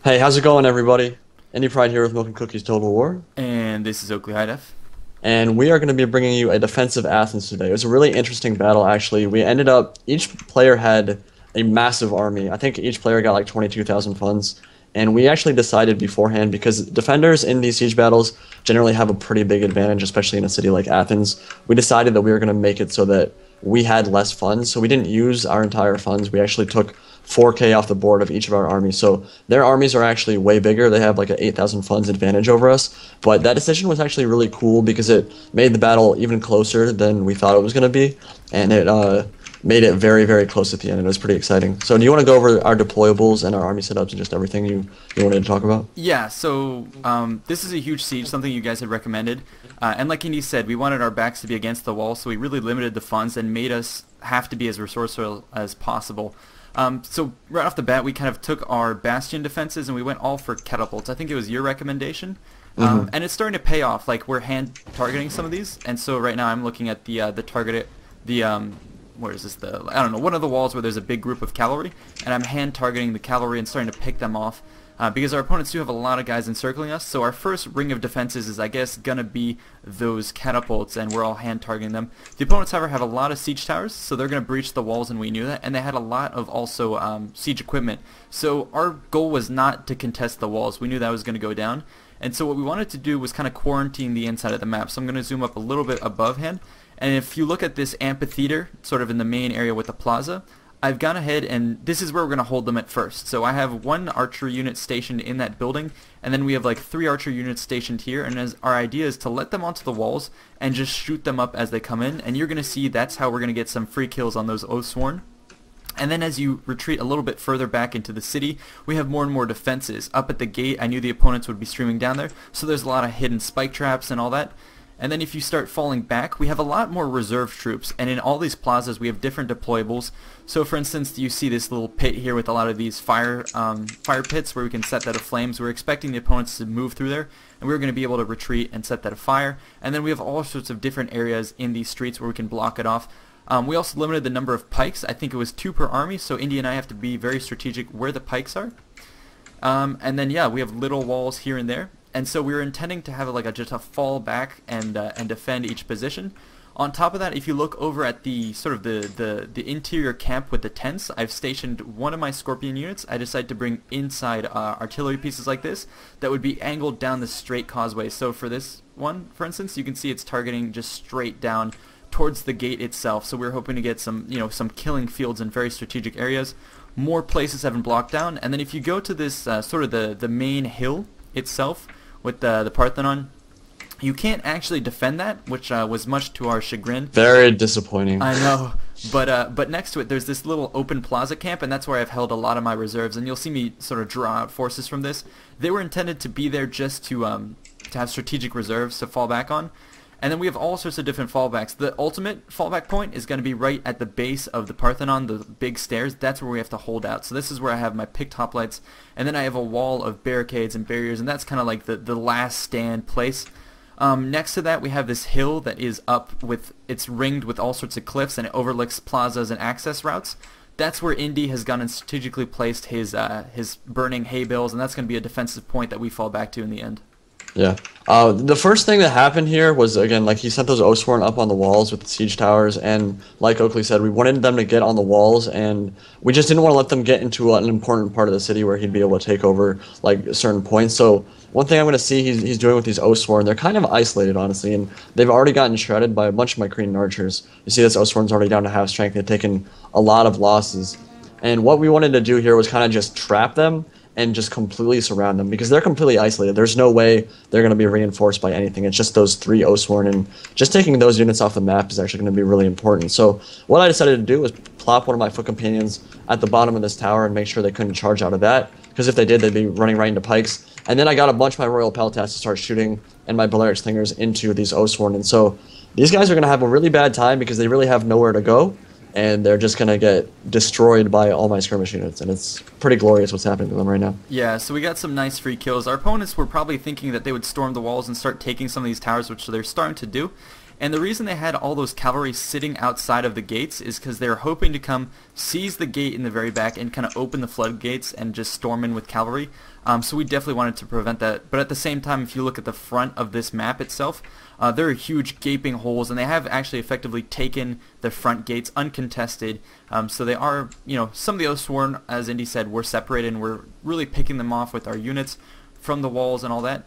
Hey, how's it going, everybody? Indypride here with Milk and Cookies Total War, And this is Oakley High Def. and we are going to be bringing you a defensive Athens today. It was a really interesting battle, actually. We ended up, each player had a massive army. I think each player got like 22,000 funds, and we actually decided beforehand because defenders in these siege battles generally have a pretty big advantage, especially in a city like Athens. We decided that we were going to make it so that we had less funds, so we didn't use our entire funds. We actually took 4K off the board of each of our armies. So their armies are actually way bigger. They have like an 8,000 funds advantage over us. But that decision was actually really cool because it made the battle even closer than we thought it was going to be. And it made it very, very close at the end. It was pretty exciting. So do you want to go over our deployables and our army setups and just everything you wanted to talk about? Yeah, so this is a huge siege, something you guys had recommended. And like Indy said, we wanted our backs to be against the wall, so we really limited the funds and made us have to be as resourceful as possible. So right off the bat, we kind of took our bastion defenses and we went all for catapults. I think it was your recommendation. And it's starting to pay off. Like, we're hand targeting some of these, and so right now I'm looking at the target, where is this, I don't know, one of the walls where there's a big group of cavalry, and I'm hand targeting the cavalry and starting to pick them off. Because our opponents do have a lot of guys encircling us, so our first ring of defenses is, I guess, gonna be those catapults, and we're all hand targeting them. The opponents, however, have a lot of siege towers, so they're gonna breach the walls, and we knew that, and they had a lot of also siege equipment. So our goal was not to contest the walls. We knew that was gonna go down, and so what we wanted to do was kind of quarantine the inside of the map. So I'm gonna zoom up a little bit above hand, and if you look at this amphitheater, sort of in the main area with the plaza, I've gone ahead and this is where we're going to hold them at first. So I have one archer unit stationed in that building, and then we have like 3 archer units stationed here, and as our idea is to let them onto the walls and just shoot them up as they come in, and you're going to see that's how we're going to get some free kills on those Oathsworn. And then as you retreat a little bit further back into the city, we have more and more defenses. Up at the gate, I knew the opponents would be streaming down there, so there's a lot of hidden spike traps and all that. And then if you start falling back, we have a lot more reserve troops, and in all these plazas we have different deployables. So for instance, you see this little pit here with a lot of these fire pits where we can set that aflame. So we're expecting the opponents to move through there, and we're going to be able to retreat and set that afire. And then we have all sorts of different areas in these streets where we can block it off. We also limited the number of pikes. I think it was 2 per army, so Indy and I have to be very strategic where the pikes are. And then yeah, we have little walls here and there. And so we were intending to have like just a fall back and defend each position. On top of that, if you look over at the sort of the interior camp with the tents, I've stationed one of my Scorpion units. I decided to bring inside artillery pieces like this that would be angled down the straight causeway. So for this one, for instance, you can see it's targeting just straight down towards the gate itself. So we're hoping to get some, some killing fields in very strategic areas. More places have been blocked down. And then if you go to this sort of the main hill itself, with the Parthenon, you can't actually defend that, which was much to our chagrin. Very disappointing. I know, but next to it there's this little open plaza camp, and that's where I've held a lot of my reserves, and you'll see me sort of draw out forces from this. They were intended to be there just to have strategic reserves to fall back on. And then we have all sorts of different fallbacks. The ultimate fallback point is going to be right at the base of the Parthenon, the big stairs. That's where we have to hold out. So this is where I have my picked hoplites, and then I have a wall of barricades and barriers, and that's kind of like the last stand place. Next to that, we have this hill that is up with, it's ringed with all sorts of cliffs, and it overlooks plazas and access routes. That's where Indy has gone and strategically placed his burning hay bales, and that's going to be a defensive point that we fall back to in the end. Yeah. The first thing that happened here was, again, like, he sent those Oathsworn up on the walls with the siege towers, and like Oakley said, we wanted them to get on the walls, and we just didn't want to let them get into an important part of the city where he'd be able to take over, like, certain points. So one thing I'm going to see he's doing with these Oathsworn, they're kind of isolated, honestly, and they've already gotten shredded by a bunch of my Cretan archers. You see this Oathsworn's already down to half strength. They've taken a lot of losses. And what we wanted to do here was kind of just trap them and just completely surround them, because they're completely isolated. There's no way they're going to be reinforced by anything. It's just those 3 Oathsworn, and just taking those units off the map is actually going to be really important. So what I decided to do was plop one of my foot companions at the bottom of this tower and make sure they couldn't charge out of that, because if they did, they'd be running right into pikes. And then I got a bunch of my Royal Peltas to start shooting, and my Balearic Slingers into these Oathsworn. And so these guys are going to have a really bad time because they really have nowhere to go, and they're just going to get destroyed by all my skirmish units, and it's pretty glorious what's happening to them right now. Yeah, so we got some nice free kills. Our opponents were probably thinking that they would storm the walls and start taking some of these towers, which they're starting to do. And the reason they had all those cavalry sitting outside of the gates is because they're hoping to come seize the gate in the very back and kind of open the floodgates and just storm in with cavalry. So we definitely wanted to prevent that. But at the same time, if you look at the front of this map itself, there are huge gaping holes, and they have actually effectively taken the front gates uncontested. So they are, some of the Oathsworn, as Indy said, were separated, and we're really picking them off with our units from the walls and all that.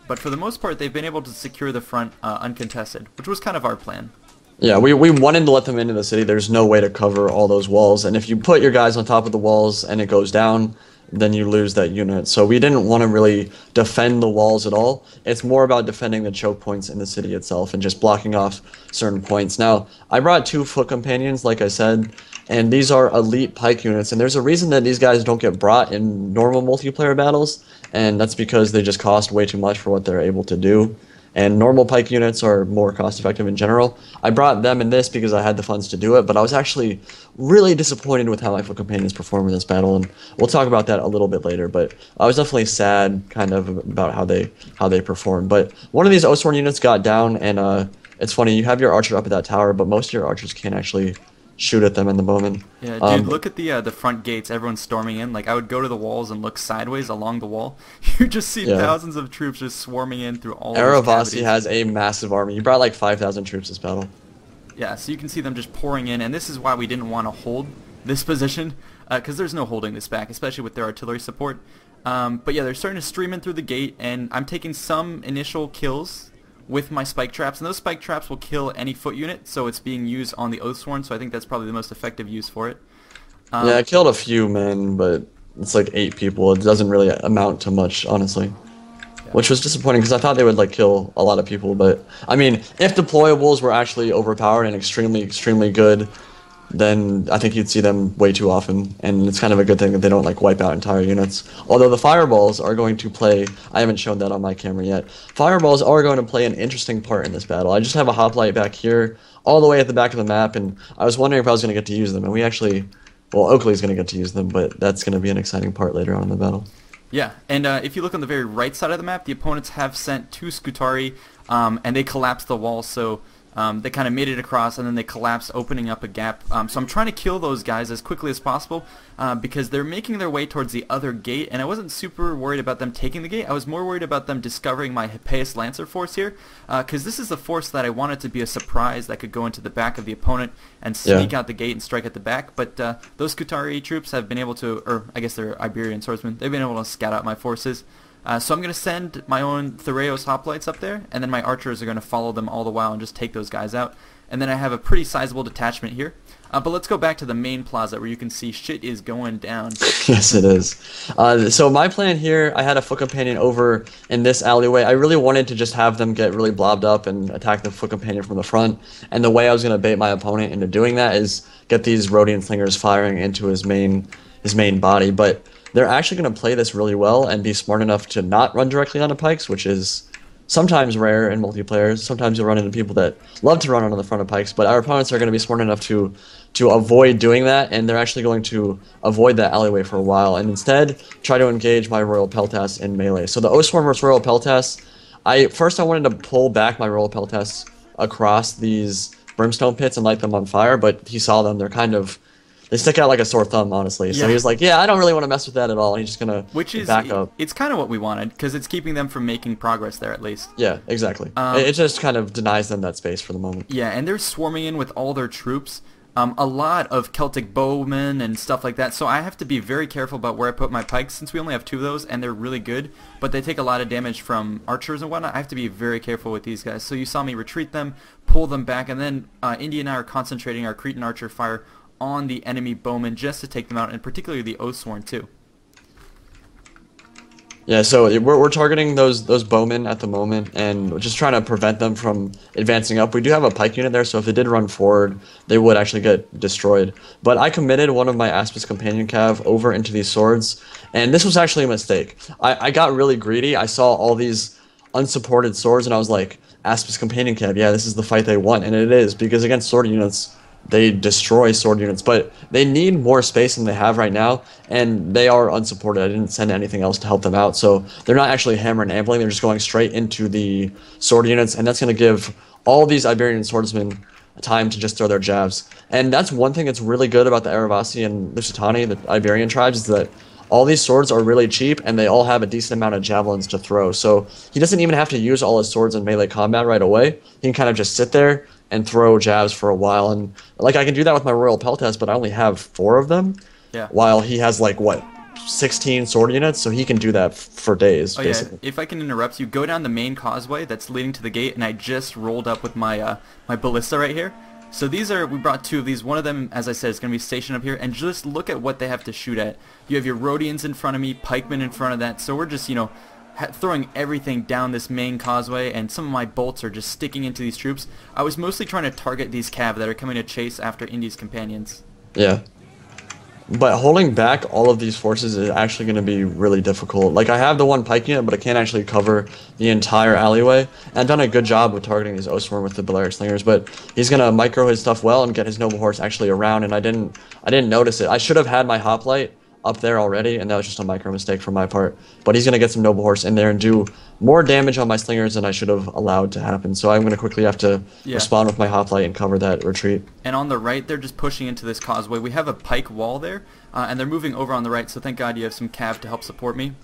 But for the most part, they've been able to secure the front uncontested, which was kind of our plan. Yeah, we wanted to let them into the city. There's no way to cover all those walls, and if you put your guys on top of the walls and it goes down, then you lose that unit. So we didn't want to really defend the walls at all. It's more about defending the choke points in the city itself and just blocking off certain points. Now, I brought 2 foot companions, like I said, and these are elite pike units, and there's a reason that these guys don't get brought in normal multiplayer battles, and that's because they just cost way too much for what they're able to do. And normal pike units are more cost-effective in general. I brought them in this because I had the funds to do it, but I was actually really disappointed with how my foot companions performed in this battle, and we'll talk about that a little bit later. But I was definitely sad, kind of, about how they performed. But one of these Oathsworn units got down, and it's funny, you have your archer up at that tower, but most of your archers can't actually shoot at them in the moment. Yeah, dude, look at the front gates. Everyone's storming in. Like, I would go to the walls and look sideways along the wall. You just see thousands of troops just swarming in through all Aravasi has a massive army. You brought like 5,000 troops this battle. Yeah, so you can see them just pouring in, and this is why we didn't want to hold this position, because there's no holding this back, especially with their artillery support. But yeah, they're starting to stream in through the gate, and I'm taking some initial kills with my spike traps, and those spike traps will kill any foot unit, so it's being used on the Oathsworn, so I think that's probably the most effective use for it. Yeah, I killed a few men, but it's like 8 people. It doesn't really amount to much, honestly. Yeah. Which was disappointing, because I thought they would like kill a lot of people, but I mean, if deployables were actually overpowered and extremely, extremely good, then I think you'd see them way too often, and it's kind of a good thing that they don't like wipe out entire units. Although the fireballs are going to play, I haven't shown that on my camera yet, fireballs are going to play an interesting part in this battle. I just have a hoplite back here, all the way at the back of the map, and I was wondering if I was going to get to use them, and we actually, well, Oakley's going to get to use them, but that's going to be an exciting part later on in the battle. Yeah, and if you look on the very right side of the map, the opponents have sent 2 Scutari, and they collapsed the wall, so they kind of made it across, and then they collapsed, opening up a gap. So I'm trying to kill those guys as quickly as possible because they're making their way towards the other gate, and I wasn't super worried about them taking the gate. I was more worried about them discovering my Hippeus Lancer force here, because this is the force that I wanted to be a surprise that could go into the back of the opponent and sneak out the gate and strike at the back. But those Scutari troops have been able to, or I guess they're Iberian swordsmen, they've been able to scout out my forces. So I'm going to send my own Thureos hoplites up there, and then my archers are going to follow them all the while and just take those guys out. And then I have a pretty sizable detachment here. But let's go back to the main plaza where you can see shit is going down. Yes, it is. So my plan here, I had a foot companion over in this alleyway. I really wanted to just have them get really blobbed up and attack the foot companion from the front. And the way I was going to bait my opponent into doing that is get these Rhodian slingers firing into his main body. But they're actually going to play this really well and be smart enough to not run directly onto pikes, which is sometimes rare in multiplayer. Sometimes you'll run into people that love to run onto the front of pikes, but our opponents are going to be smart enough to avoid doing that, and they're actually going to avoid that alleyway for a while, and instead try to engage my Royal Peltas in melee. So the Oathsworn versus Royal Peltas, first I wanted to pull back my Royal Peltas across these brimstone pits and light them on fire, but he saw them. They stick out like a sore thumb, honestly. So he was like, yeah, I don't really want to mess with that at all. And he's just going to back up. It's kind of what we wanted, because it's keeping them from making progress there, at least. Yeah, exactly. It just kind of denies them that space for the moment. Yeah, and they're swarming in with all their troops. A lot of Celtic bowmen and stuff like that. So I have to be very careful about where I put my pikes, since we only have 2 of those, and they're really good. But they take a lot of damage from archers and whatnot. I have to be very careful with these guys. So you saw me retreat them, pull them back, and then Indy and I are concentrating our Cretan archer fire on the enemy bowmen just to take them out, and particularly the Oathsworn too. Yeah, so we're targeting those bowmen at the moment, and we're just trying to prevent them from advancing up. We do have a pike unit there, so if they did run forward, they would actually get destroyed. But I committed one of my Aspis Companion Cav over into these swords, and this was actually a mistake. I got really greedy. I saw all these unsupported swords, and I was like, Aspis Companion Cav, yeah, this is the fight they want, and it is, because against sword units, they destroy sword units, but they need more space than they have right now, and they are unsupported. I didn't send anything else to help them out, so they're not actually hammer and ambling. They're just going straight into the sword units, and that's going to give all these Iberian swordsmen time to just throw their jabs. And that's one thing that's really good about the Aravasi and Lusitani, the Iberian tribes, is that all these swords are really cheap and they all have a decent amount of javelins to throw. So he doesn't even have to use all his swords in melee combat right away. He can kind of just sit there and throw jabs for a while. And like I can do that with my Royal Peltas, but I only have 4 of them. Yeah. While he has like what, 16 sword units, so he can do that for days, basically. Yeah. If I can interrupt you, go down the main causeway that's leading to the gate, and I just rolled up with my my ballista right here. So we brought 2 of these. One of them, as I said, is going to be stationed up here, and just look at what they have to shoot at. You have your Rhodians in front of me, pikemen in front of that, so we're just, you know, throwing everything down this main causeway, and some of my bolts are just sticking into these troops. I was mostly trying to target these cav that are coming to chase after Indy's companions. Yeah. But holding back all of these forces is actually going to be really difficult. Like, I have the 1 pike unit, but I can't actually cover the entire alleyway. And I've done a good job of targeting his Oathsworn with the Balearic Slingers, but he's going to micro his stuff well and get his Noble Horse actually around, and I didn't notice it. I should have had my Hoplite up there already, and that was just a micro mistake from my part. But he's going to get some Noble Horse in there and do more damage on my Slingers than I should have allowed to happen. So I'm going to quickly have to respond with my Hoplite and cover that retreat. And on the right, they're just pushing into this causeway. We have a pike wall there, and they're moving over on the right, so thank God you have some cav to help support me.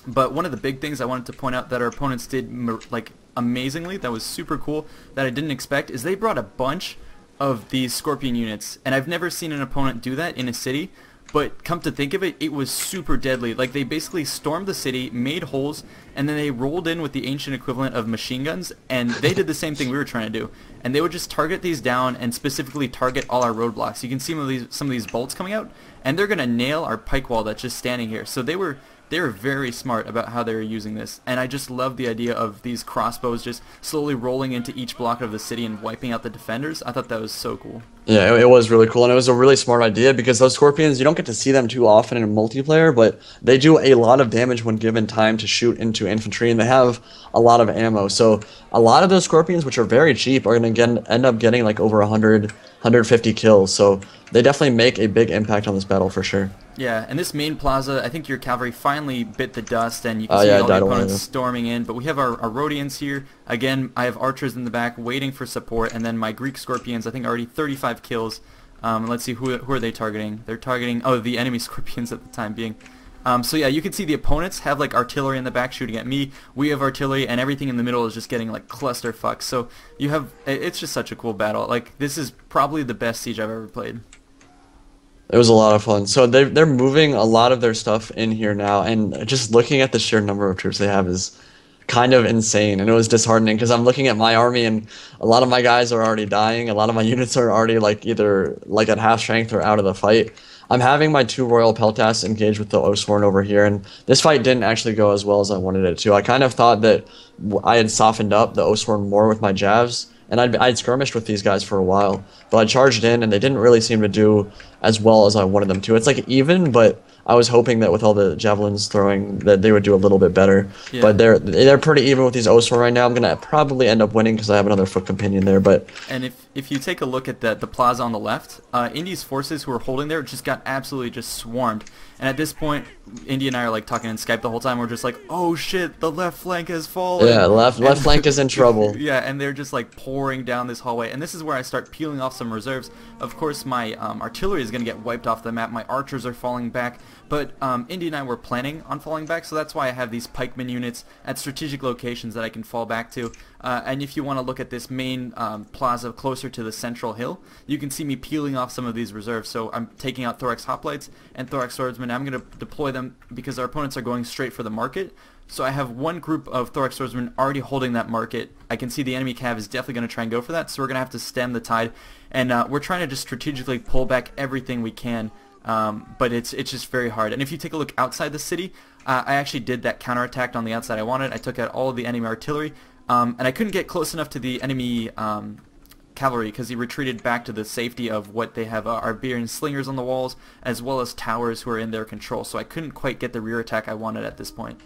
But one of the big things I wanted to point out that our opponents did like amazingly, that was super cool, that I didn't expect, is they brought a bunch of these Scorpion units. And I've never seen an opponent do that in a city. But come to think of it, it was super deadly. Like, they basically stormed the city, made holes, and then they rolled in with the ancient equivalent of machine guns, and they did the same thing we were trying to do. And they would just target these down and specifically target all our roadblocks. You can see some of these bolts coming out, and they're going to nail our pike wall that's just standing here. So they were very smart about how they were using this, and I just love the idea of these crossbows just slowly rolling into each block of the city and wiping out the defenders. I thought that was so cool. Yeah, it was really cool, and it was a really smart idea because those Scorpions, you don't get to see them too often in multiplayer, but they do a lot of damage when given time to shoot into infantry, and they have a lot of ammo. So a lot of those Scorpions, which are very cheap, are going to end up getting like over 100, 150 kills. So they definitely make a big impact on this battle for sure. Yeah, and this main plaza, I think your cavalry finally bit the dust, and you can see all the opponents storming in. But we have our Rhodians here. Again, I have archers in the back waiting for support, and then my Greek Scorpions, I think already 35 kills. Let's see, who are they targeting? They're targeting, the enemy Scorpions at the time being. So yeah, you can see the opponents have like artillery in the back shooting at me. We have artillery, and everything in the middle is just getting like clusterfuck. So it's just such a cool battle. Like, this is probably the best siege I've ever played. It was a lot of fun. So they're moving a lot of their stuff in here now, and just looking at the sheer number of troops they have is kind of insane, and it was disheartening because I'm looking at my army and a lot of my guys are already dying. A lot of my units are already like either like at half strength or out of the fight. I'm having my 2 Royal Peltas engage with the Oathsworn over here, and this fight didn't actually go as well as I wanted it to. I kind of thought that I had softened up the Oathsworn more with my jabs, and I'd skirmished with these guys for a while, but I charged in, and they didn't really seem to do as well as I wanted them to. It's like even, but I was hoping that with all the javelins throwing that they would do a little bit better. Yeah. But they're pretty even with these Oathsworn right now. I'm gonna probably end up winning because I have another foot companion there. But if you take a look at the plaza on the left, Indy's forces who were holding there just got absolutely just swarmed. And at this point, Indy and I are like talking in Skype the whole time. We're just like, oh shit, the left flank has fallen. Yeah, left flank is in trouble. Yeah, and they're just like pouring down this hallway. And this is where I start peeling off some reserves. Of course, my artillery is going to get wiped off the map. My archers are falling back. But Indy and I were planning on falling back, so that's why I have these pikeman units at strategic locations that I can fall back to. And if you want to look at this main plaza closer to the central hill, you can see me peeling off some of these reserves. So I'm taking out Thorax Hoplites and Thorax Swordsmen. I'm going to deploy them because our opponents are going straight for the market. So I have one group of Thorax Swordsmen already holding that market. I can see the enemy cav is definitely going to try and go for that, so we're going to have to stem the tide. And we're trying to just strategically pull back everything we can. But it's just very hard. And if you take a look outside the city, I actually did that counterattack on the outside I wanted. I took out all of the enemy artillery, and I couldn't get close enough to the enemy cavalry because he retreated back to the safety of what they have Iberian slingers on the walls as well as towers who are in their control. So I couldn't quite get the rear attack I wanted at this point.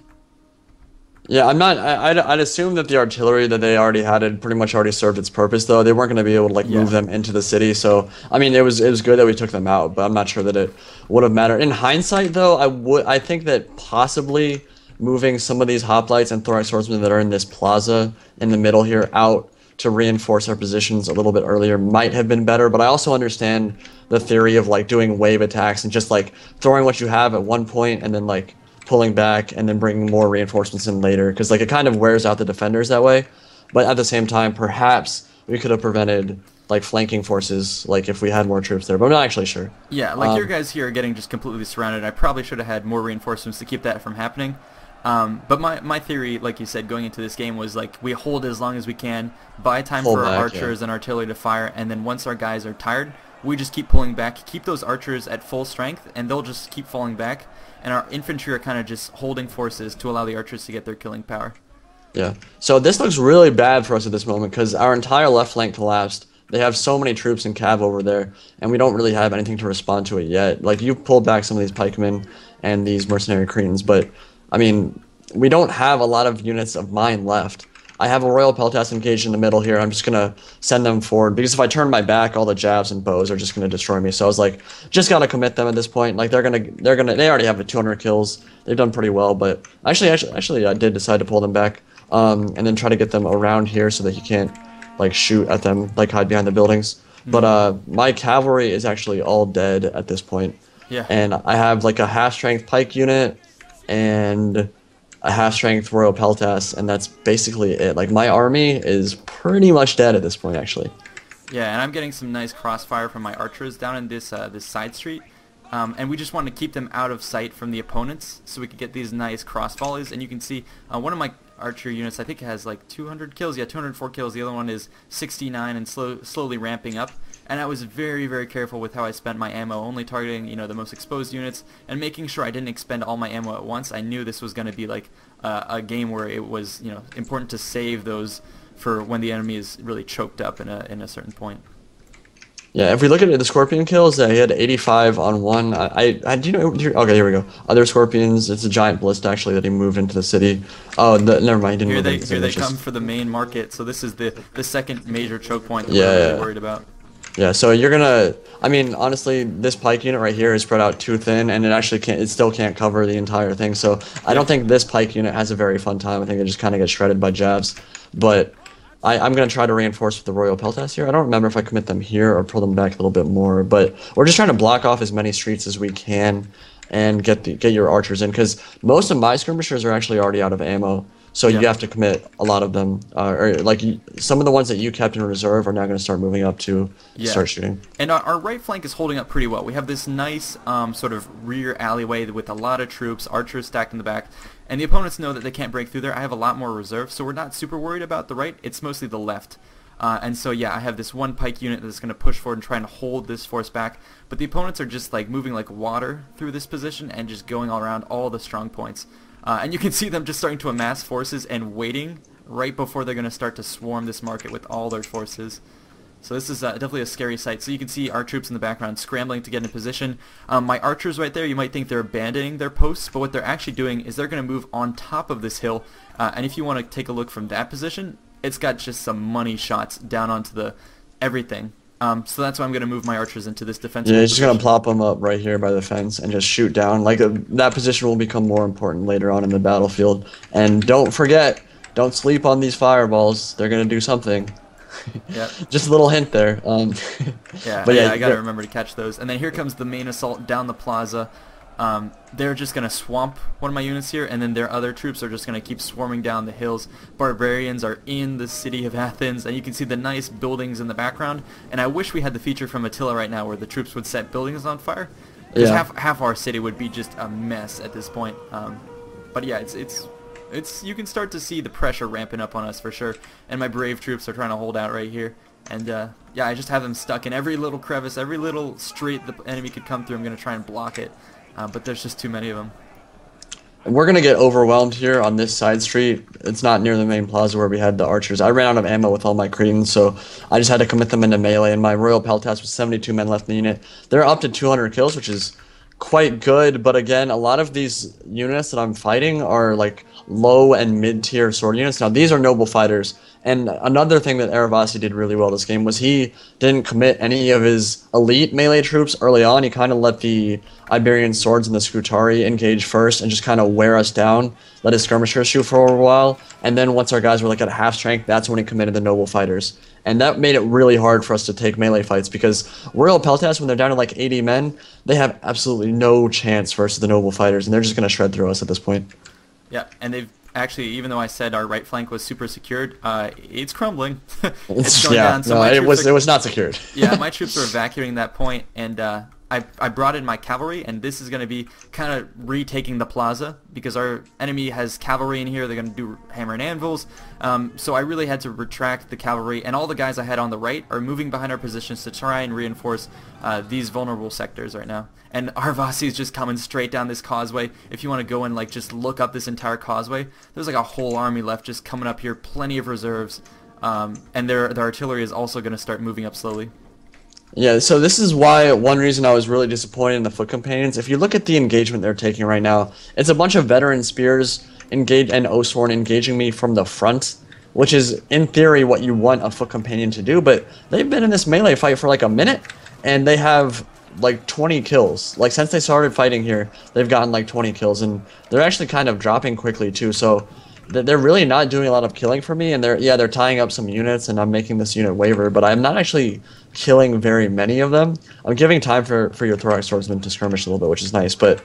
Yeah, I'd assume that the artillery that they already had pretty much already served its purpose, though. They weren't going to be able to, like, move them into the city. So, I mean, it was good that we took them out, but I'm not sure that it would have mattered. In hindsight, though, I think that possibly moving some of these hoplites and thorax swordsmen that are in this plaza in the middle here out to reinforce our positions a little bit earlier might have been better, but I also understand the theory of like doing wave attacks and just like throwing what you have at one point and then like pulling back and then bringing more reinforcements in later, because like it kind of wears out the defenders that way. But at the same time, perhaps we could have prevented like flanking forces, like if we had more troops there, but I'm not actually sure. Yeah, like your guys here are getting just completely surrounded. I probably should have had more reinforcements to keep that from happening. But my theory, like you said, going into this game was like we hold as long as we can, buy time for our archers and artillery to fire, and then once our guys are tired, we just keep pulling back, keep those archers at full strength, and they'll just keep falling back, and our infantry are kind of just holding forces to allow the archers to get their killing power. Yeah. So this looks really bad for us at this moment because our entire left flank collapsed. They have so many troops and cav over there, and we don't really have anything to respond to it yet. Like, you pulled back some of these pikemen and these mercenary Cretans, but, I mean, we don't have a lot of units of mine left. I have a Royal Peltas engaged in the middle here. I'm just going to send them forward, because if I turn my back, all the jabs and bows are just going to destroy me. So I was like, just got to commit them at this point. Like, they already have 200 kills. They've done pretty well, but actually, I did decide to pull them back, and then try to get them around here so that he can't like shoot at them, like hide behind the buildings. But my cavalry is actually all dead at this point. Yeah. And I have like a half-strength pike unit and a half-strength Royal Peltas, and that's basically it. Like, my army is pretty much dead at this point, actually. Yeah, and I'm getting some nice crossfire from my archers down in this this side street. And we just want to keep them out of sight from the opponents so we could get these nice cross volleys. And you can see one of my archer units, I think, has like 200 kills. Yeah, 204 kills. The other one is 69 and slowly ramping up. And I was very, very careful with how I spent my ammo, only targeting, you know, the most exposed units and making sure I didn't expend all my ammo at once. I knew this was going to be like a game where it was, you know, important to save those for when the enemy is really choked up in a certain point. Yeah, if we look at the Scorpion kills, he had 85 on one. Do you know? Okay, here we go. Other Scorpions. It's a giant ballista actually that he moved into the city. Oh, never mind. He didn't move into the city. Here they come for the main market. So this is the second major choke point that we're really worried about. Yeah, so you're gonna. I mean, honestly, this pike unit right here is spread out too thin, and it actually can't. It still can't cover the entire thing. So I don't think this pike unit has a very fun time. I think it just kind of gets shredded by jabs. But I'm going to try to reinforce with the Royal Peltas here. I don't remember if I commit them here or pull them back a little bit more, but we're just trying to block off as many streets as we can and get your archers in, because most of my skirmishers are actually already out of ammo, so you have to commit a lot of them. Or like some of the ones that you kept in reserve are now going to start moving up to start shooting. And our right flank is holding up pretty well. We have this nice sort of rear alleyway with a lot of troops, archers stacked in the back. And the opponents know that they can't break through there. I have a lot more reserve, so we're not super worried about the right. It's mostly the left. And so, yeah, I have this one pike unit that's going to push forward and try and hold this force back. But the opponents are just like moving like water through this position and just going all around all the strong points. And you can see them just starting to amass forces and waiting right before they're going to start to swarm this market with all their forces. So this is definitely a scary sight. So you can see our troops in the background scrambling to get in position. My archers right there, you might think they're abandoning their posts, but what they're actually doing is they're going to move on top of this hill. And if you want to take a look from that position, it's got just some money shots down onto the everything. So that's why I'm going to move my archers into this defensive position. Just going to plop them up right here by the fence and just shoot down. Like that position will become more important later on in the battlefield. And don't forget, don't sleep on these fireballs. They're going to do something. Yeah. Just a little hint there. Yeah, but I gotta remember to catch those. And then here comes the main assault down the plaza. They're just gonna swamp one of my units here, and then their other troops are just gonna keep swarming down the hills. Barbarians are in the city of Athens, and you can see the nice buildings in the background. And I wish we had the feature from Attila right now where the troops would set buildings on fire, because half our city would be just a mess at this point. But yeah, it's you can start to see the pressure ramping up on us for sure, and my brave troops are trying to hold out right here. And yeah, I just have them stuck in every little crevice, every little street the enemy could come through. I'm going to try and block it, but there's just too many of them. And we're going to get overwhelmed here on this side street. It's not near the main plaza where we had the archers. I ran out of ammo with all my Cretans, so I just had to commit them into melee, and my Royal Peltas with 72 men left in the unit. They're up to 200 kills, which is quite good, but again, a lot of these units that I'm fighting are like low and mid tier sword units. Now, these are noble fighters, and another thing that Aravasi did really well this game was he didn't commit any of his elite melee troops early on. He kind of let the Iberian swords and the Scutari engage first and just kind of wear us down, let his skirmishers shoot for a while, and then once our guys were like at half strength, that's when he committed the noble fighters. And that made it really hard for us to take melee fights because Royal Peltas, when they're down to like 80 men, they have absolutely no chance versus the noble fighters, and they're just going to shred through us at this point. Yeah, and they've actually, even though I said our right flank was super secured, it's crumbling. It's going Yeah, down. So no, my it troops was not secured. yeah, my troops are evacuating that point, and I brought in my cavalry, and this is going to be kind of retaking the plaza because our enemy has cavalry in here. They're going to do hammer and anvils. So I really had to retract the cavalry, and all the guys I had on the right are moving behind our positions to try and reinforce these vulnerable sectors right now. And Arvasi is just coming straight down this causeway. If you want to go and like just look up this entire causeway, there's like a whole army left just coming up here, plenty of reserves, and their artillery is also going to start moving up slowly. Yeah, so this is why one reason I was really disappointed in the foot companions. If you look at the engagement they're taking right now, it's a bunch of veteran spears engage and Osworn engaging me from the front, which is in theory what you want a foot companion to do, but they've been in this melee fight for like a minute and they have like 20 kills. Like since they started fighting here, they've gotten like 20 kills and they're actually kind of dropping quickly too. So they're really not doing a lot of killing for me, and they're tying up some units, and I'm making this unit waver, but I'm not actually killing very many of them. I'm giving time for your thorax swordsman to skirmish a little bit, which is nice, but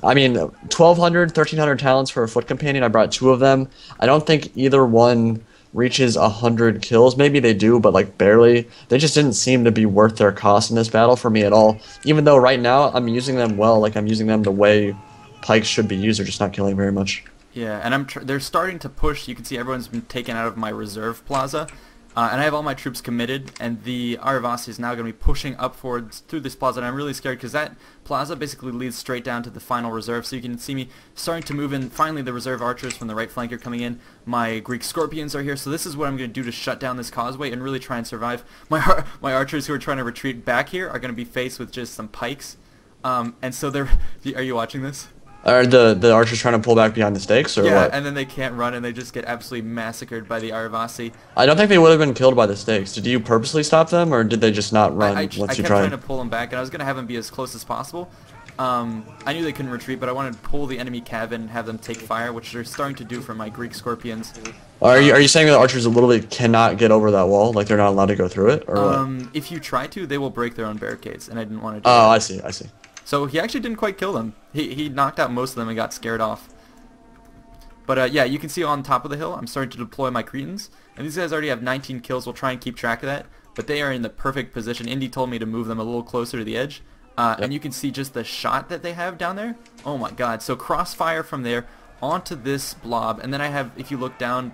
I mean, 1,200, 1,300 talents for a foot companion. I brought 2 of them. I don't think either one reaches 100 kills. Maybe they do, but like barely. They just didn't seem to be worth their cost in this battle for me at all, even though right now I'm using them well, like I'm using them the way pikes should be used. They're just not killing very much. Yeah, and they're starting to push. You can see everyone's been taken out of my reserve plaza, and I have all my troops committed, and the Aravasi is now going to be pushing up forwards through this plaza, and I'm really scared because that plaza basically leads straight down to the final reserve, so you can see me starting to move in. Finally, the reserve archers from the right flank are coming in. My Greek scorpions are here, so this is what I'm going to do to shut down this causeway and really try and survive. My archers who are trying to retreat back here are going to be faced with just some pikes, and so they're... Are you watching this? Are the archers trying to pull back behind the stakes, or yeah, what? And then they can't run, and they just get absolutely massacred by the Aravasi. I don't think they would have been killed by the stakes. Did you purposely stop them, or did they just not run I once you kept tried? trying to pull them back, and I was going to have them be as close as possible. I knew they couldn't retreat, but I wanted to pull the enemy cav in and have them take fire, which they're starting to do from my Greek scorpions. Are you saying that the archers literally cannot get over that wall? Like they're not allowed to go through it, or what? If you try to, they will break their own barricades, and I didn't want to do Oh, that. I see. So he actually didn't quite kill them. He knocked out most of them and got scared off. But yeah, you can see on top of the hill, I'm starting to deploy my Cretans. And these guys already have 19 kills. We'll try and keep track of that. But they are in the perfect position. Indy told me to move them a little closer to the edge. Yep. And you can see just the shot that they have down there. Oh my god. So crossfire from there onto this blob. And then I have, if you look down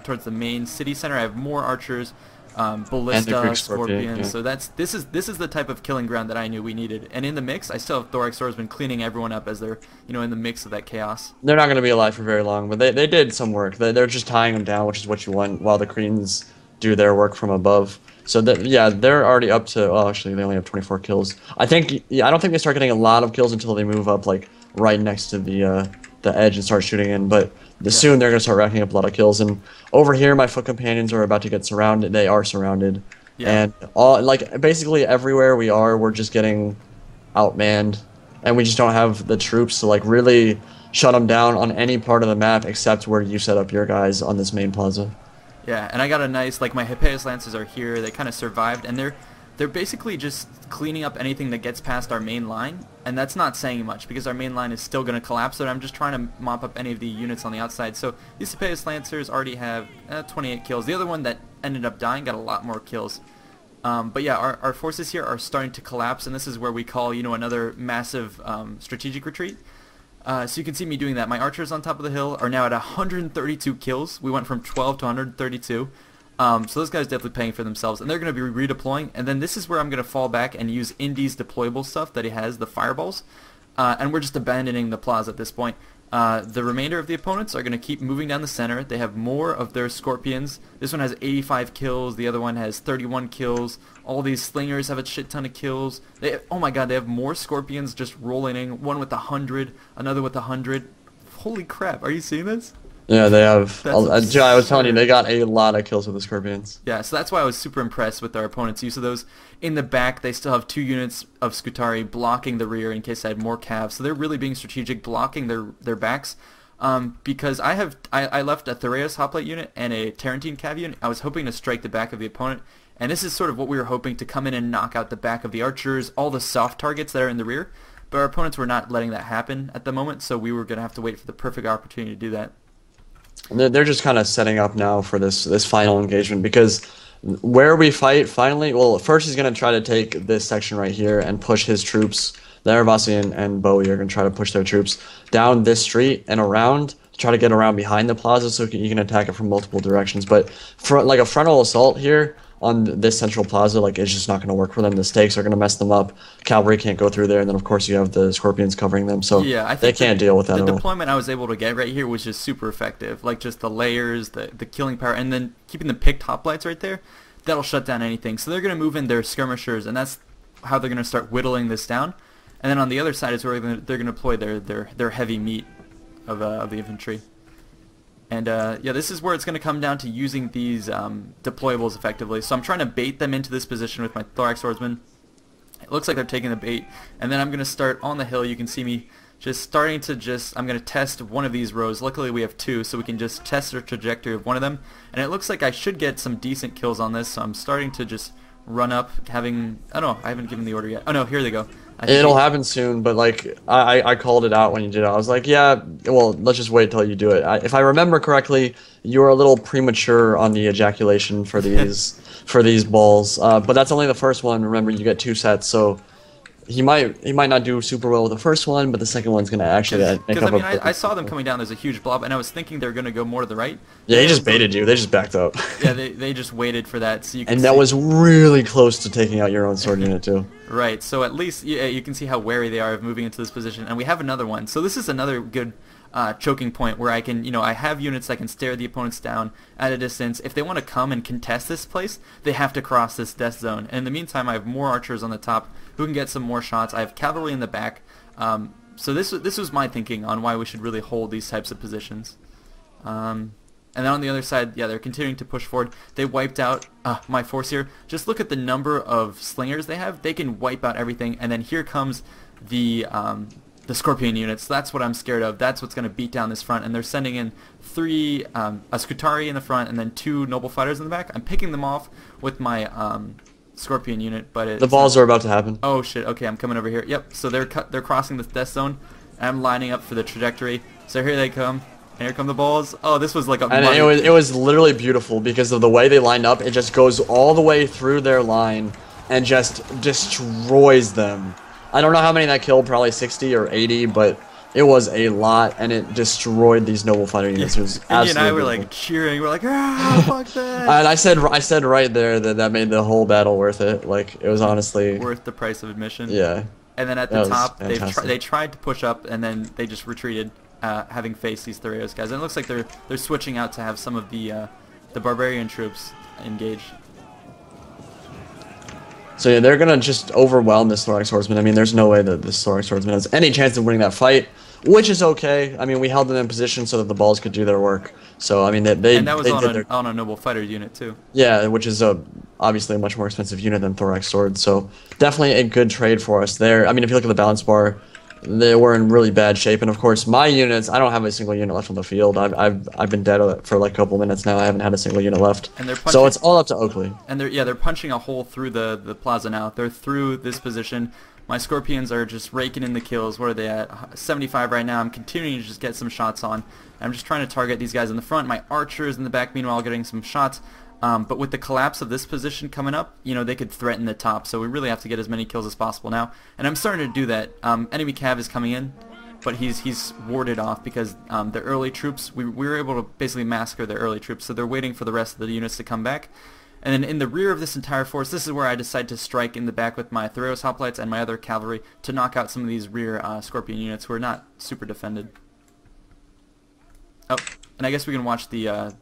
towards the main city center, I have more archers. Ballista, scorpions. Yeah. So this is the type of killing ground that I knew we needed. And in the mix, I still have thorax swordsmen cleaning everyone up as they're in the mix of that chaos. They're not going to be alive for very long, but they did some work. They're just tying them down, which is what you want, while the Cretans do their work from above. So yeah, they're already up to. Well, actually, they only have 24 kills. I think. Yeah, I don't think they start getting a lot of kills until they move up like right next to the edge and start shooting in. But soon they're going to start racking up a lot of kills. And over here, my foot companions are about to get surrounded. They are surrounded. Yeah. And basically everywhere we are, we're just getting outmanned. And we just don't have the troops to like really shut them down on any part of the map except where you set up your guys on this main plaza. Yeah, and I got a nice, like my Hippeus Lancers are here. They kind of survived, and they're basically just cleaning up anything that gets past our main line, and that's not saying much because our main line is still going to collapse, so I'm just trying to mop up any of the units on the outside. So these Hippeus Lancers already have 28 kills. The other one that ended up dying got a lot more kills. But yeah, our forces here are starting to collapse, and this is where we call, another massive strategic retreat. So you can see me doing that. My archers on top of the hill are now at 132 kills. We went from 12 to 132. So those guys definitely paying for themselves, and they're going to be redeploying. And then this is where I'm going to fall back and use Indy's deployable stuff that he has, the fireballs. And we're just abandoning the plaza at this point. The remainder of the opponents are going to keep moving down the center. They have more of their scorpions. This one has 85 kills. The other one has 31 kills. All these slingers have a shit ton of kills. Oh my god, they have more scorpions just rolling in. One with 100, another with 100. Holy crap, are you seeing this? Yeah, they have. That's I was telling you, they got a lot of kills with the scorpions. Yeah, so that's why I was super impressed with our opponent's use of those. In the back, they still have 2 units of Scutari blocking the rear in case I had more calves. So they're really being strategic, blocking their backs. Because I left a Thureos hoplite unit and a Tarantine cav unit. I was hoping to strike the back of the opponent. And this is sort of what we were hoping, to come in and knock out the back of the archers, all the soft targets that are in the rear. But our opponents were not letting that happen at the moment, so we were going to have to wait for the perfect opportunity to do that. They're just kind of setting up now for this final engagement, because where we fight finally, well, first he's going to try to take this section right here and push his troops. The Erebasi and Bowie are going to try to push their troops down this street and around to try to get around behind the plaza so you can attack it from multiple directions. But for like a frontal assault here on this central plaza, like, it's just not going to work for them. The stakes are going to mess them up. Cavalry can't go through there, and then of course you have the scorpions covering them, so yeah, I think they can't deal with that the at all. deployment I was able to get right here was just super effective. Like, just the layers, the killing power, and then keeping the picked hoplites right there, that'll shut down anything. So they're going to move in their skirmishers, and that's how they're going to start whittling this down. And then on the other side is where they're going to deploy their heavy meat of the infantry. And yeah, this is where it's going to come down to using these deployables effectively. So I'm trying to bait them into this position with my thorax swordsman. It looks like they're taking the bait. And then I'm going to start on the hill. You can see me just starting to I'm going to test one of these rows. Luckily we have 2, so we can just test the trajectory of one of them. And it looks like I should get some decent kills on this. So I'm starting to just run up, having... Oh no, I haven't given the order yet. Oh no, here they go. It'll happen soon, but like I called it out when you did it. I was like, yeah, well, let's just wait till you do it. If I remember correctly, you were a little premature on the ejaculation for these balls, but that's only the first one. Remember, you get 2 sets, so he might not do super well with the first one, but the second one's gonna actually make up. I mean, I saw them coming down. There's a huge blob, and I was thinking they were gonna go more to the right. Yeah, he just baited you. They just backed up. Yeah, they just waited for that. So you can and that was really close to taking out your own sword unit too. Right. So at least you can see how wary they are of moving into this position. And we have another one. So this is another good choking point where I can, I have units that can stare the opponents down at a distance. If they want to come and contest this place, they have to cross this death zone. And in the meantime, I have more archers on the top who can get some more shots. I have cavalry in the back. So this was my thinking on why we should really hold these types of positions. And then on the other side, yeah, they're continuing to push forward. They wiped out my force here. Just look at the number of slingers they have. They can wipe out everything. And then here comes the Scorpion units. That's what I'm scared of. That's what's going to beat down this front. And they're sending in 3 a Scutari in the front and then 2 noble fighters in the back. I'm picking them off with my Scorpion unit, but the balls are about to happen. Oh shit! Okay, I'm coming over here. Yep. So they're crossing the death zone. And I'm lining up for the trajectory. So here they come. And here come the balls. Oh, this was like a... And it was literally beautiful because of the way they lined up. It just goes all the way through their line and just destroys them. I don't know how many that killed, probably 60 or 80, but it was a lot, and it destroyed these noble fighter units. It was absolutely and I were beautiful. like cheering. We're like, ah, fuck that. And I said right there that made the whole battle worth it. Like, it was honestly... worth the price of admission. Yeah. And then at the top, they tried to push up, and then they just retreated. Having faced these Thureos guys, and it looks like they're switching out to have some of the barbarian troops engage. So yeah, they're gonna just overwhelm this thorax swordsman. I mean, there's no way that this thorax swordsman has any chance of winning that fight, which is okay. I mean, we held them in position so that the balls could do their work. So I mean, and that was on a noble fighter unit too. Yeah, which is obviously a much more expensive unit than thorax sword. So definitely a good trade for us there. I mean, if you look at the balance bar, they were in really bad shape, and of course my units, I don't have a single unit left on the field. I've been dead for like a couple minutes now. I haven't had a single unit left. And they're so it's all up to Oakley. And they're punching a hole through the plaza now. They're through this position. My Scorpions are just raking in the kills. What are they at? 75 right now. I'm continuing to just get some shots on. I'm just trying to target these guys in the front. My archers in the back, meanwhile, getting some shots. But with the collapse of this position coming up, they could threaten the top, so we really have to get as many kills as possible now. And I'm starting to do that. Enemy cav is coming in, but he's warded off because the early troops, we were able to basically massacre their early troops, so they're waiting for the rest of the units to come back. And then in the rear of this entire force, this is where I decide to strike in the back with my Thureos hoplites and my other cavalry to knock out some of these rear Scorpion units who are not super defended. And I guess we can watch the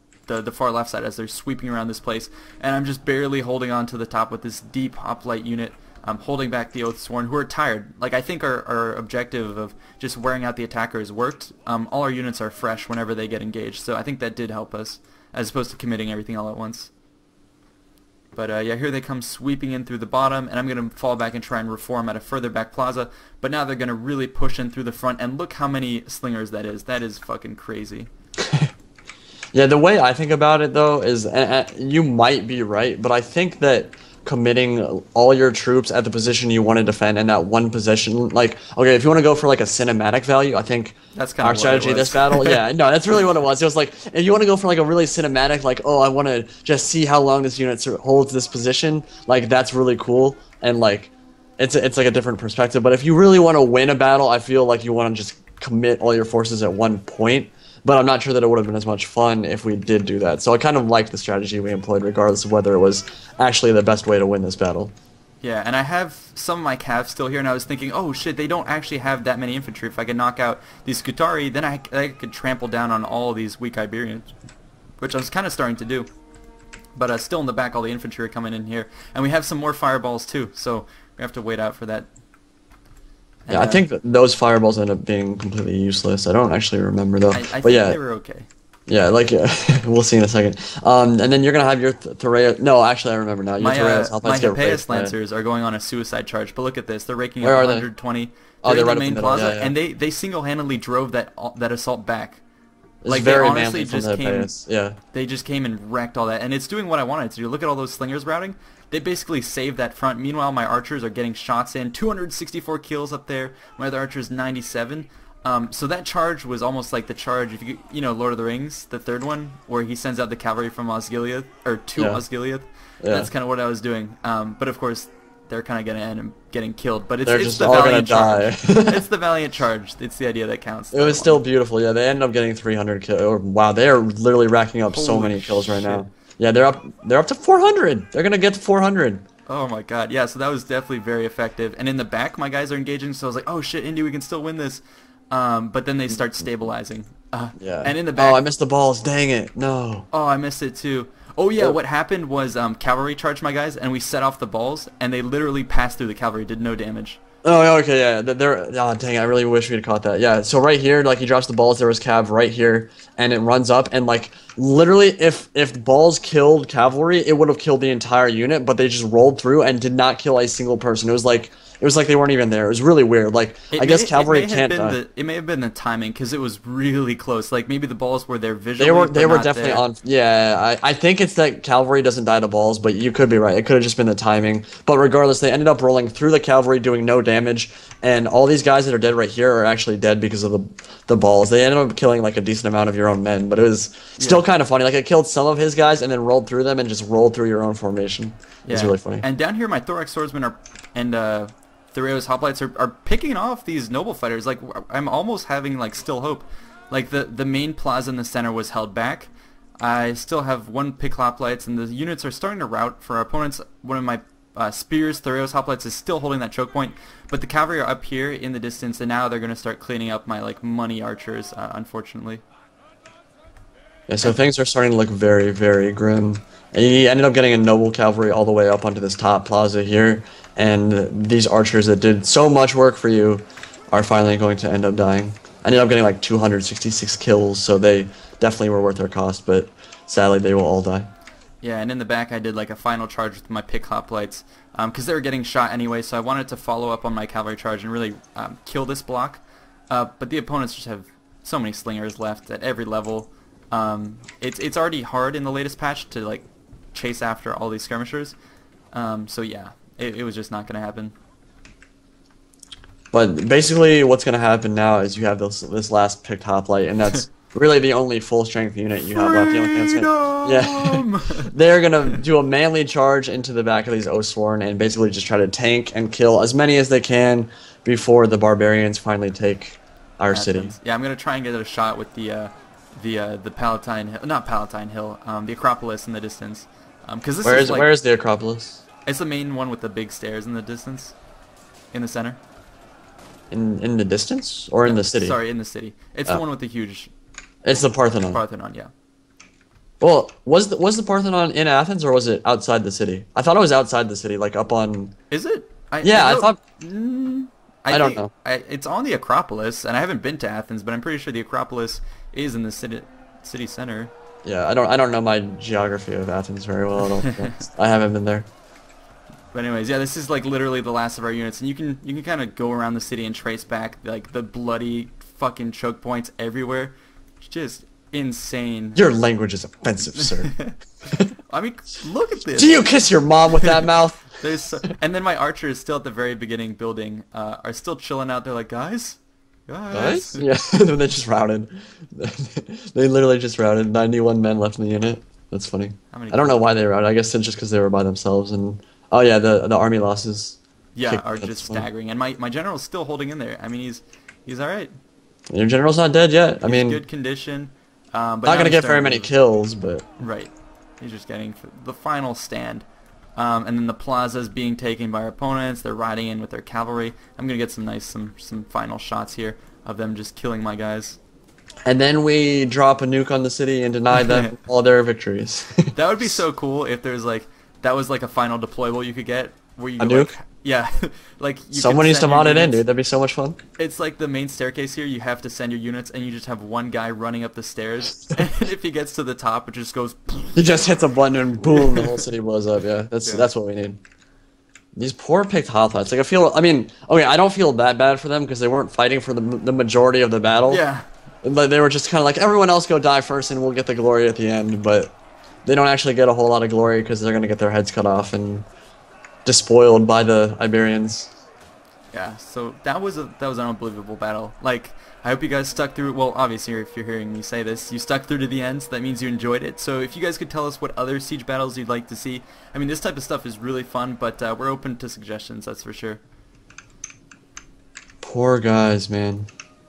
far left side as they're sweeping around this place. And I'm just barely holding on to the top with this deep hoplite unit. Holding back the Oathsworn, who are tired. Like, I think our objective of just wearing out the attackers worked. All our units are fresh whenever they get engaged, so I think that did help us, as opposed to committing everything all at once. But yeah, here they come sweeping in through the bottom, and I'm going to fall back and try and reform at a further back plaza. But now they're going to really push in through the front, and look how many slingers that is. That is fucking crazy. Yeah, the way I think about it, though, is you might be right, but I think that committing all your troops at the position you want to defend in that one position, like, okay, if you want to go for like a cinematic value, I think that's kind our of strategy in this battle, yeah, no, that's really what it was. It was like, if you want to go for like a really cinematic, like, oh, I want to just see how long this unit holds this position, like, that's really cool, and like, it's like a different perspective. But if you really want to win a battle, I feel like you want to just commit all your forces at one point. But I'm not sure that it would have been as much fun if we did do that. So I kind of liked the strategy we employed, regardless of whether it was actually the best way to win this battle. Yeah, and I have some of my calves still here, and I was thinking, oh shit, they don't actually have that many infantry. If I could knock out these Skutari, then I could trample down on all these weak Iberians, which I was kind of starting to do. But still in the back, all the infantry are coming in here. And we have some more fireballs too, so we have to wait out for that. Yeah, I think that those fireballs end up being completely useless. I don't actually remember though. I but think yeah, they were okay. Yeah, like we'll see in a second. And then you're gonna have your Thoreo. No, actually, I remember now. Your My Thoreo Lancers are going on a suicide charge. But look at this; they're raking Where up are they? 120. Oh, they're in right the up main the middle. plaza, Yeah, yeah. and they single-handedly drove that assault back. It's Like, very they honestly manly from just the came. base. Yeah. They just came and wrecked all that, and it's doing what I wanted it to do. Look at all those slingers routing. They basically saved that front. Meanwhile, my archers are getting shots in. 264 kills up there. My other archers 97. So that charge was almost like the charge, if you know, Lord of the Rings, the third one, where he sends out the cavalry from Osgiliath, or to Osgiliath. Yeah. That's kind of what I was doing. But of course, they're kind of going to end up getting killed. But it's the valiant charge. It's the valiant charge. It's the idea that counts. It was still beautiful. Yeah, they ended up getting 300 kills. Wow, they are literally racking up so many kills right now. Yeah, they're up to 400. They're gonna get to 400. Oh my god, yeah. So that was definitely very effective. And in the back, my guys are engaging. So I was like, oh shit, Indy, we can still win this. But then they start stabilizing. Yeah. And in the back. Oh, I missed the balls. Dang it. No. Oh, I missed it too. Oh yeah, what happened was cavalry charged my guys, and we set off the balls, and they literally passed through the cavalry, did no damage. Oh, okay, yeah. Oh, dang, I really wish we had caught that. Yeah, so right here, like, he drops the balls, there was cav right here, and it runs up, and, like, literally, if balls killed cavalry, it would have killed the entire unit, but they just rolled through and did not kill a single person. It was like they weren't even there. It was really weird. Like, I guess cavalry can't die. It may have been the timing, because it was really close. Like, maybe the balls were there visually, They were definitely on. Yeah, I think it's that cavalry doesn't die to balls, but you could be right. It could have just been the timing. But regardless, they ended up rolling through the cavalry, doing no damage, and all these guys that are dead right here are actually dead because of the balls. They ended up killing, like, a decent amount of your own men, but it was still kind of funny. Like, it killed some of his guys and then rolled through them and just rolled through your own formation. Yeah. It's really funny. And down here, my Thorax swordsmen Thoreo's hoplites are picking off these noble fighters. Like, I'm almost having, like, still hope. Like, the main plaza in the center was held back. I still have one pick hoplites, and the units are starting to rout for our opponents. One of my spears, Thoreo's hoplites, is still holding that choke point, but the cavalry are up here in the distance, and now they're going to start cleaning up my, like, money archers, unfortunately. Yeah, so things are starting to look very, very grim. And he ended up getting a noble cavalry all the way up onto this top plaza here, and these archers that did so much work for you are finally going to end up dying. I ended up getting like 266 kills, so they definitely were worth their cost, but sadly they will all die. Yeah, and in the back I did like a final charge with my pick hoplites, because they were getting shot anyway, so I wanted to follow up on my cavalry charge and really kill this block. But the opponents just have so many slingers left at every level. It's already hard in the latest patch to, like, chase after all these skirmishers. So yeah, it was just not going to happen. But basically what's going to happen now is you have this last picked hoplite, and that's really the only full strength unit you have left. Yeah, they're going to do a manly charge into the back of these Oathsworn and basically just try to tank and kill as many as they can before the barbarians finally take our city. Yeah, I'm going to try and get a shot with the Palatine Hill, not Palatine Hill, the Acropolis in the distance. Because this is like, where is the Acropolis? It's the main one with the big stairs in the distance, in the center. In the distance or in the city? Sorry, in the city. It's the one with the huge It's the Parthenon. Parthenon, yeah. Well, was the Parthenon in Athens or was it outside the city? I thought it was outside the city, like up on. Is it? Yeah, I thought. I I don't think know. it's on the Acropolis, and I haven't been to Athens, but I'm pretty sure the Acropolis is in the city center. Yeah, I don't know my geography of Athens very well. I haven't been there. But anyways, yeah, this is like literally the last of our units, and you can kind of go around the city and trace back like the bloody fucking choke points everywhere. It's just insane. Your language is offensive, sir. I mean, look at this. Do you kiss your mom with that mouth? And then my archers still at the very beginning building are still chilling out there like, guys? Guys? Yeah, they just routed. They literally just routed. 91 men left in the unit. That's funny. I don't know why they routed. I guess it's just because they were by themselves. And oh yeah, the army losses. Yeah, are just staggering. And my general's still holding in there. I mean, he's all right. Your general's not dead yet. He's I mean, good condition. But not gonna get very many kills, but right. He's just getting the final stand. And then the plaza is being taken by our opponents. They're riding in with their cavalry. I'm gonna get some final shots here of them just killing my guys. And then we drop a nuke on the city and deny them all their victories. That would be so cool if there's like that was like a final deployable you could get where you a nuke. Like, yeah, like someone needs to mod it in, dude. That'd be so much fun. It's like the main staircase here. You have to send your units, and you just have one guy running up the stairs. And if he gets to the top, it just goes. He just hits a button and boom, the whole city blows up. Yeah, that's what we need. These poor picked hoplites. Like I mean, okay, I don't feel that bad for them because they weren't fighting for the majority of the battle. Yeah. But they were just kind of like, everyone else go die first, and we'll get the glory at the end. But they don't actually get a whole lot of glory because they're gonna get their heads cut off and despoiled by the Iberians. Yeah, so that was an unbelievable battle. Like, I hope you guys stuck through. Well, obviously, if you're hearing me say this, you stuck through to the end, so that means you enjoyed it. So if you guys could tell us what other siege battles you'd like to see. I mean, this type of stuff is really fun, but we're open to suggestions, that's for sure. Poor guys, man.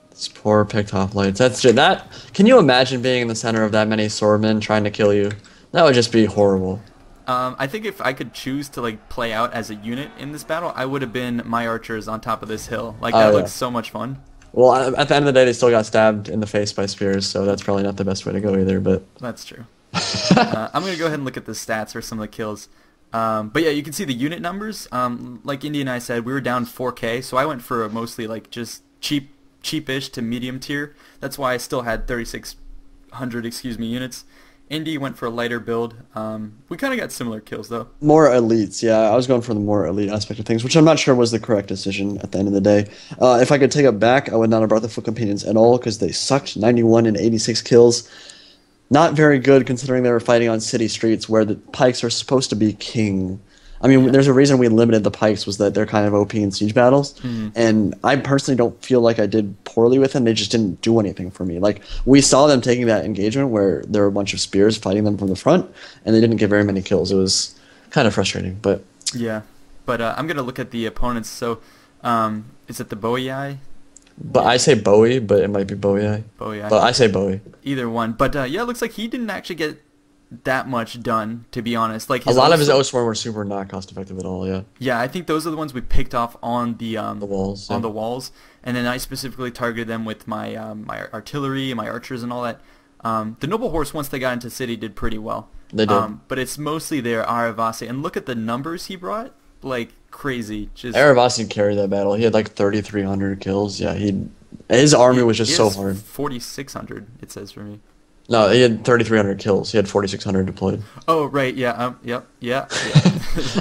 These poor picked hoplites. That. Can you imagine being in the center of that many swordmen trying to kill you? That would just be horrible. I think if I could choose to like play out as a unit in this battle, I would have been my archers on top of this hill. Like that looks so much fun. Well, at the end of the day, they still got stabbed in the face by spears, so that's probably not the best way to go either. But that's true. I'm gonna go ahead and look at the stats for some of the kills. But yeah, you can see the unit numbers. Like Indy and I said, we were down 4K, so I went for a mostly like just cheapish to medium tier. That's why I still had 3,600, units. Indy went for a lighter build. We kind of got similar kills, though. More elites, yeah. I was going for the more elite aspect of things, which I'm not sure was the correct decision at the end of the day. If I could take it back, I would not have brought the Foot Companions at all, because they sucked. 91 and 86 kills. Not very good, considering they were fighting on city streets, where the pikes are supposed to be king. I mean, there's a reason we limited the pikes, was that they're kind of OP in siege battles. And I personally don't feel like I did poorly with them. They just didn't do anything for me. Like, we saw them taking that engagement where there were a bunch of spears fighting them from the front, and they didn't get very many kills. It was kind of frustrating, but... Yeah, but I'm going to look at the opponents. So, is it the Bowie? But I say Bowie, but it might be Bowie. Bowie. But I say Bowie. Either one. But yeah, it looks like he didn't actually get that much done, to be honest. Like a lot of his O-Sworn were super not cost effective at all. Yeah. Yeah, I think those are the ones we picked off on the walls. On the walls, and then I specifically targeted them with my my artillery, my archers, and all that. The noble horse, once they got into city, did pretty well. They did. But it's mostly their Aravasi, and look at the numbers he brought. Like crazy. Just Aravasi carried that battle. He had like 3,300 kills. Yeah, his army was just so hard. 4,600 it says for me. No, he had 3,300 kills. He had 4,600 deployed. Oh, right, yeah, yep, yeah.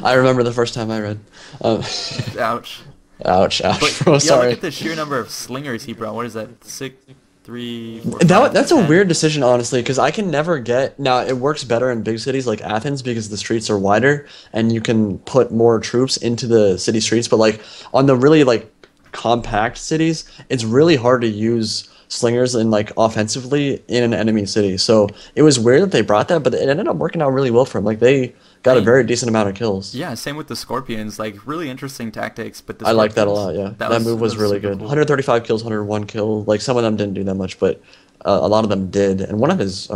I remember the first time I read. Ouch. Ouch, But, bro, yeah, sorry. look at the sheer number of slingers he brought. What is that? 6, 3, 4, 5, That's 10. a weird decision, honestly, because I can never get... Now, it works better in big cities like Athens because the streets are wider, and you can put more troops into the city streets, but, like, on the really, like, compact cities, it's really hard to use slingers in like offensively in an enemy city. So it was weird that they brought that, but it ended up working out really well for them. Like they got a very decent amount of kills. Yeah, same with the Scorpions. Like really interesting tactics. But I like that a lot. Yeah, that move was really good. Cool. 135 kills, 101 kill. Like some of them didn't do that much, but a lot of them did. And one of his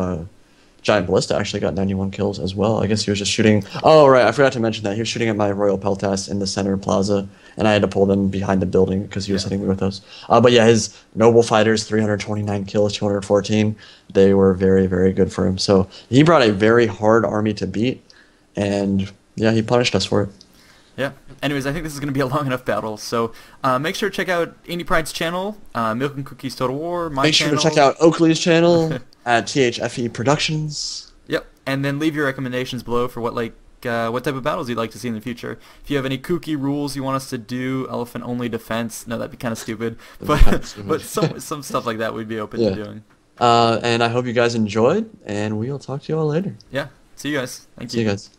Giant Ballista actually got 91 kills as well. I guess he was just shooting. Oh, right. I forgot to mention that. He was shooting at my Royal Peltas in the center plaza, and I had to pull them behind the building because he was hitting me with those. But yeah, his Noble Fighters, 329 kills, 214. They were very, very good for him. So he brought a very hard army to beat, and yeah, he punished us for it. Yeah. Anyways, I think this is going to be a long enough battle. So make sure to check out Indypride's channel, Milk and Cookies Total War, my Make channel. sure to check out Oakley's channel at THFE Productions. Yep. And then leave your recommendations below for what type of battles you'd like to see in the future. If you have any kooky rules you want us to do, elephant only defense. No, that'd be kind of stupid. But some stuff like that we'd be open to doing. And I hope you guys enjoyed, and we'll talk to you all later. Yeah. See you guys. Thank you. See you guys.